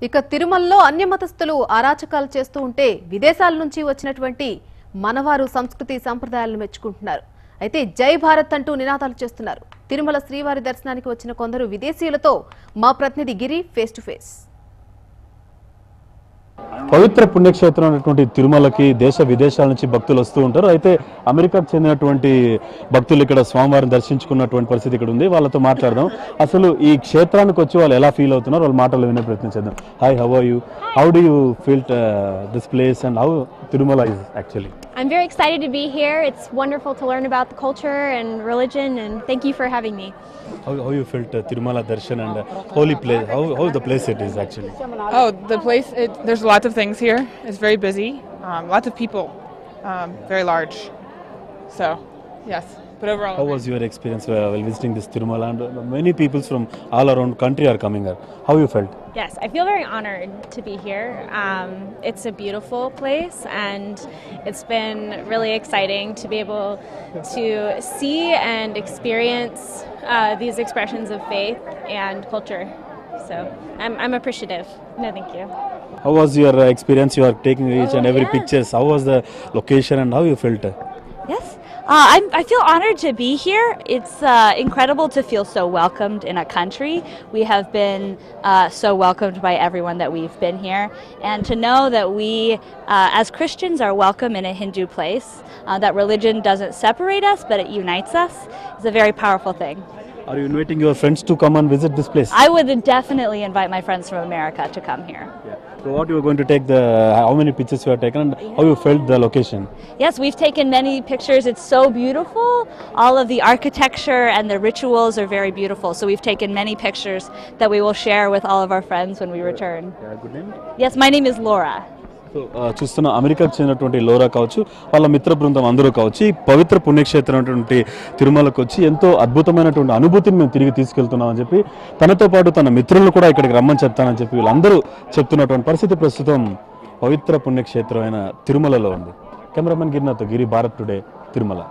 ఇక తిరుమలలో అన్యమతస్థులు అరాచకాలు చేస్తూ ఉంటే విదేశాల నుంచి వచ్చినటువంటి మనవారు సంస్కృతి సంప్రదాయాలను మెచ్చుకుంటున్నారు. అయితే జై భారత్ అంటూ నినాదాలు చేస్తున్నారు. తిరుమల శ్రీవారి దర్శనానికి వచ్చిన కొందరు విదేశీయులతో మా ప్రతినిధి గిరి ఫేస్ టు ఫేస్. పవిత్ర పుణ్యక్షేత్రం అయినటువంటి తిరుమలకి దేశ విదేశాల నుంచి భక్తులు వస్తూ ఉంటారు. అయితే అమెరికాకు చెందినటువంటి భక్తులు ఇక్కడ స్వామివారిని దర్శించుకున్నటువంటి పరిస్థితి ఇక్కడ ఉంది. వాళ్ళతో మాట్లాడదాం. అసలు ఈ క్షేత్రానికి వచ్చి వాళ్ళు ఎలా ఫీల్ అవుతున్నారు వాళ్ళ మాటలు వినే ప్రయత్నం చేద్దాం. Hi, how are you? How do you feel this place and how Tirumala is actually? I'm very excited to be here. It's wonderful to learn about the culture and religion, and thank you for having me. How you felt Tirumala Darshan and holy place? How the place it is actually? Oh, the place, there's lots of things here. It's very busy. Lots of people. Very large. So, yes. But overall, how was your experience while visiting this Tirumala? And many people from all around country are coming here. How you felt? Yes, I feel very honored to be here. It's a beautiful place, and it's been really exciting to be able to see and experience these expressions of faith and culture. So I'm appreciative. No, thank you. How was your experience? You are taking each and every pictures. How was the location and how you felt? Yes. I feel honored to be here. It's incredible to feel so welcomed in a country. We have been so welcomed by everyone that we've been here. And to know that we, as Christians, are welcome in a Hindu place, that religion doesn't separate us, but it unites us, is a very powerful thing. Are you inviting your friends to come and visit this place? I would definitely invite my friends from America to come here. Yeah. So what you are going to take how many pictures you have taken and how you felt the location? Yes, we've taken many pictures. It's so beautiful. All of the architecture and the rituals are very beautiful. So we've taken many pictures that we will share with all of our friends when we return. Yeah, good name? Yes, my name is Laura. So చూస్తున్న అమెరికాకు చెందినటువంటి LoRa కావచ్చు, వాళ్ళ మిత్ర బృందం అందరూ కావచ్చు, ఈ పవిత్ర పుణ్యక్షేత్రం అటువంటి తిరుమలకు వచ్చి ఎంతో అద్భుతమైనటువంటి అనుభూతిని మేము తిరిగి తీసుకెళ్తున్నామని చెప్పి తనతో పాటు తన మిత్రులను కూడా ఇక్కడికి రమ్మని చెప్తానని చెప్పి వీళ్ళందరూ చెప్తున్నటువంటి పరిస్థితి ప్రస్తుతం పవిత్ర పుణ్యక్షేత్రం అయిన తిరుమలలో ఉంది. కెమెరామెన్ గిరినాథ్, గిరి, భారత్ టుడే, తిరుమల.